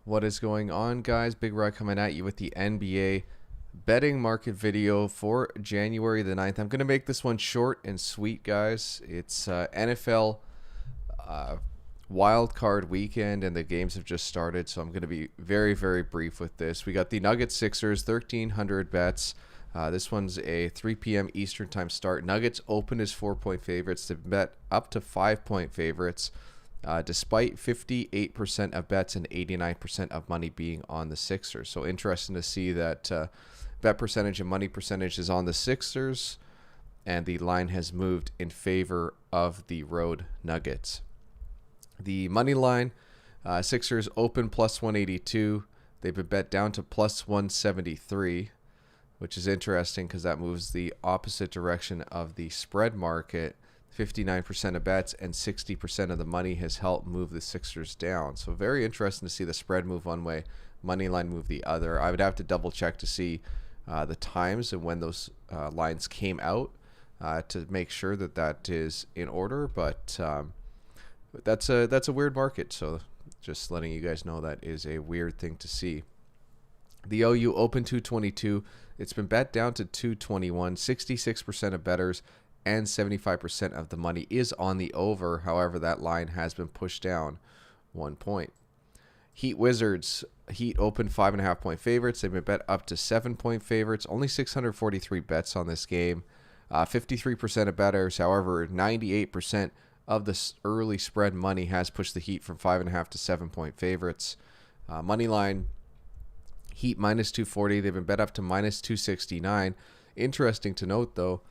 What is going on, guys? Big Rod coming at you with the NBA betting market video for January the 9th. I'm going to make this one short and sweet, guys. It's NFL wild card weekend, and the games have just started, so I'm going to be very, very brief with this. We got the Nuggets Sixers, 1,300 bets. This one's a 3 p.m. Eastern time start. Nuggets open as 4-point favorites. They bet up to 5-point favorites. Despite 58% of bets and 89% of money being on the Sixers. So interesting to see that bet percentage and money percentage is on the Sixers, and the line has moved in favor of the road Nuggets. The money line, Sixers open plus 182. They've been bet down to plus 173, which is interesting because that moves the opposite direction of the spread market. 59% of bets and 60% of the money has helped move the Sixers down. So very interesting to see the spread move one way, money line move the other. I would have to double check to see the times and when those lines came out to make sure that that is in order. But that's a weird market. So just letting you guys know that is a weird thing to see. The OU open 222. It's been bet down to 221. 66% of bettors and 75% of the money is on the over. However, that line has been pushed down 1 point. Heat Wizards. Heat open 5.5-point favorites. They've been bet up to 7-point favorites. Only 643 bets on this game. 53% of bettors. However, 98% of the early spread money has pushed the Heat from 5.5 to 7-point favorites. Money line. Heat minus 240. They've been bet up to minus 269. Interesting to note, though,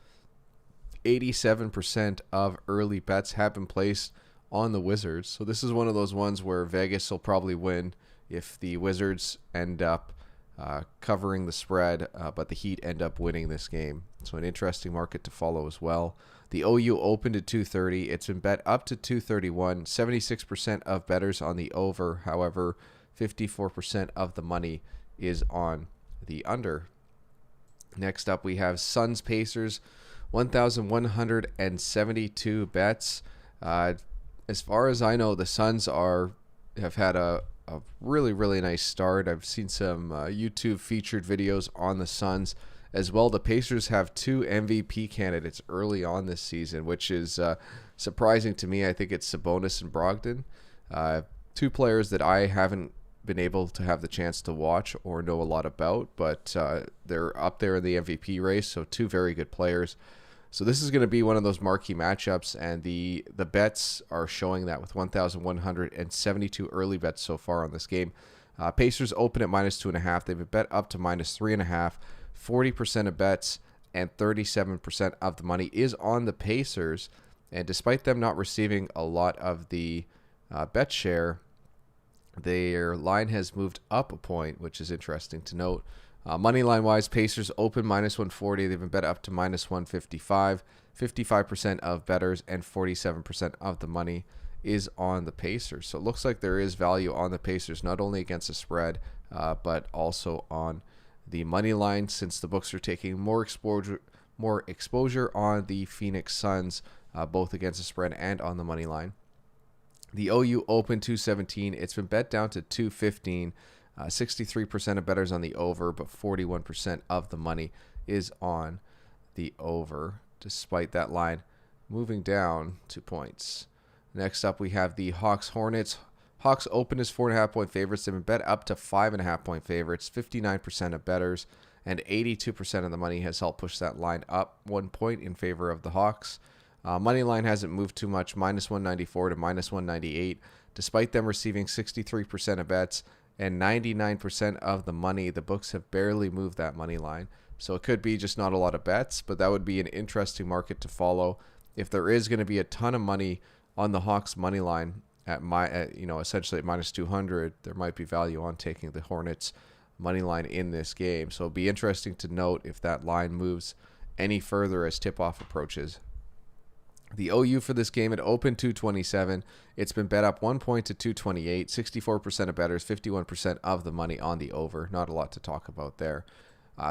87% of early bets have been placed on the Wizards. So this is one of those ones where Vegas will probably win if the Wizards end up covering the spread, but the Heat end up winning this game. So an interesting market to follow as well. The OU opened at 230. It's been bet up to 231. 76% of bettors on the over. However, 54% of the money is on the under. Next up, we have Suns Pacers. 1,172 bets. As far as I know, the Suns have had a really, really nice start. I've seen some YouTube featured videos on the Suns as well. The Pacers have 2 MVP candidates early on this season, which is surprising to me. I think it's Sabonis and Brogdon, 2 players that I haven't been able to have the chance to watch or know a lot about, but they're up there in the MVP race, so 2 very good players. So this is going to be one of those marquee matchups, and the bets are showing that with 1,172 early bets so far on this game. Pacers open at minus 2.5. They've been bet up to minus 3.5. 40% of bets and 37% of the money is on the Pacers, and despite them not receiving a lot of the bet share, their line has moved up a point, which is interesting to note. Money line wise, Pacers open minus 140. They've been bet up to minus 155. 55% of bettors and 47% of the money is on the Pacers. So it looks like there is value on the Pacers, not only against the spread, but also on the money line, since the books are taking more exposure on the Phoenix Suns, both against the spread and on the money line. The OU open 217. It's been bet down to 215. 63% of bettors on the over, but 41% of the money is on the over, despite that line moving down 2 points. Next up, we have the Hawks Hornets. Hawks open as 4.5-point favorites. They've been bet up to 5.5-point favorites. 59% of bettors and 82% of the money has helped push that line up 1 point in favor of the Hawks. Money line hasn't moved too much, minus 194 to minus 198, despite them receiving 63% of bets and 99% of the money. The books have barely moved that money line. So it could be just not a lot of bets, but that would be an interesting market to follow. If there is going to be a ton of money on the Hawks money line essentially at minus 200, there might be value on taking the Hornets money line in this game. So it'll be interesting to note if that line moves any further as tip-off approaches. The OU for this game, it opened 227. It's been bet up 1 point to 228. 64% of bettors, 51% of the money on the over. Not a lot to talk about there.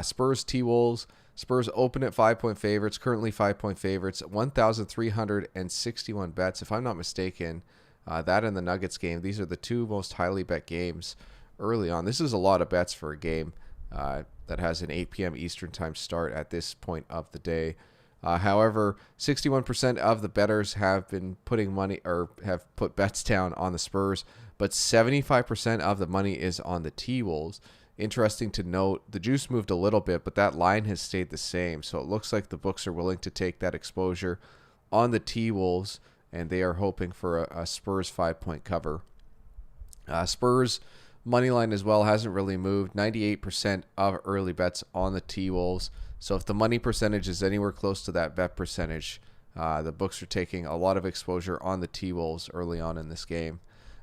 Spurs T-Wolves. Spurs open at 5-point favorites, currently 5-point favorites, 1,361 bets. If I'm not mistaken, that and the Nuggets game, these are the 2 most highly bet games early on. This is a lot of bets for a game that has an 8 p.m. Eastern time start at this point of the day. However, 61% of the bettors have been putting money or have put bets down on the Spurs, but 75% of the money is on the T-Wolves. Interesting to note, the juice moved a little bit, but that line has stayed the same. So it looks like the books are willing to take that exposure on the T-Wolves, and they are hoping for a Spurs 5-point cover. Spurs money line as well hasn't really moved. 98% of early bets on the T-Wolves. So if the money percentage is anywhere close to that bet percentage, the books are taking a lot of exposure on the T-Wolves early on in this game.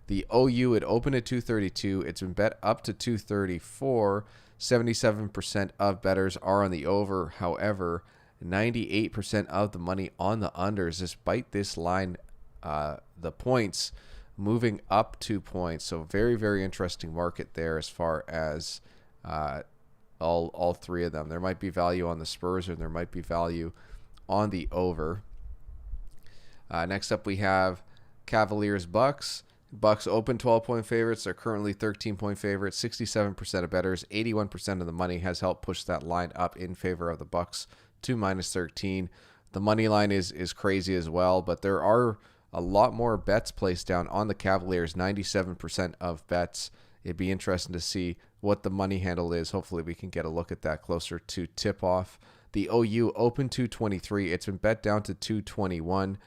The OU, it opened at 232. It's been bet up to 234. 77% of bettors are on the over. However, 98% of the money on the unders, despite this line, the points moving up 2 points. So very, very interesting market there as far as all three of them. There might be value on the Spurs, or there might be value on the over. Next up, we have Cavaliers Bucks. Bucks open 12-point favorites. They're currently 13-point favorites. 67% of bettors, 81% of the money has helped push that line up in favor of the Bucks to -13. The money line is crazy as well, but there are a lot more bets placed down on the Cavaliers. 97% of bets. It'd be interesting to see what the money handle is. Hopefully we can get a look at that closer to tip-off. The OU open 223. It's been bet down to 221.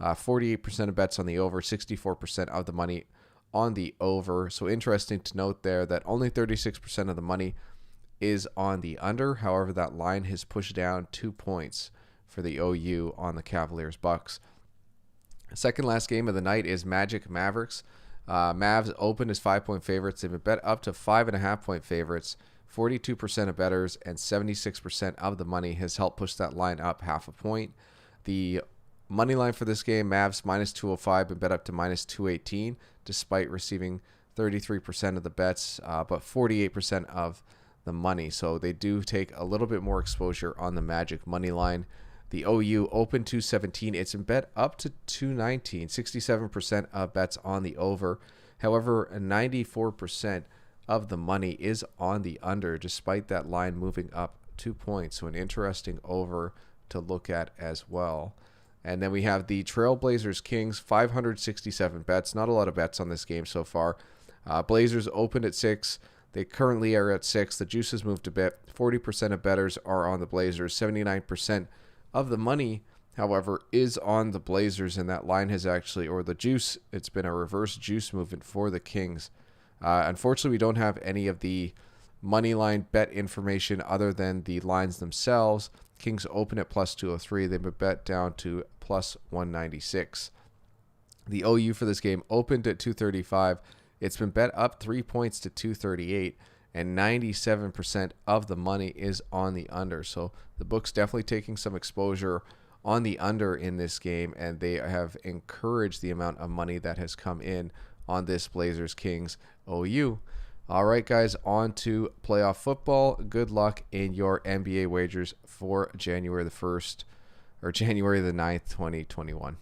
48% of bets on the over, 64% of the money on the over. So interesting to note there that only 36% of the money is on the under. However, that line has pushed down 2 points for the OU on the Cavaliers Bucks. Second last game of the night is Magic Mavericks. Mavs opened as 5-point favorites. They've been bet up to 5.5-point favorites. 42% of bettors and 76% of the money has helped push that line up half a point. The money line for this game, Mavs -205, been bet up to -218, despite receiving 33% of the bets, but 48% of the money. So they do take a little bit more exposure on the Magic money line. The OU open 217. It's been bet up to 219. 67% of bets on the over. However, 94% of the money is on the under, despite that line moving up 2 points. So an interesting over to look at as well. And then we have the Trailblazers Kings, 567 bets. Not a lot of bets on this game so far. Blazers opened at 6. They currently are at 6. The juice has moved a bit. 40% of bettors are on the Blazers. 79% of the money, however, is on the Blazers. And that line has actually, or the juice, it's been a reverse juice movement for the Kings. Unfortunately, we don't have any of the money line bet information other than the lines themselves. Kings open at +203. They've been bet down to +196. The OU for this game opened at 235. It's been bet up 3 points to 238, and 97% of the money is on the under. So the book's definitely taking some exposure on the under in this game, and they have encouraged the amount of money that has come in on this Blazers Kings OU. All right, guys, on to playoff football. Good luck in your NBA wagers for January the 1st or January the 9th, 2021.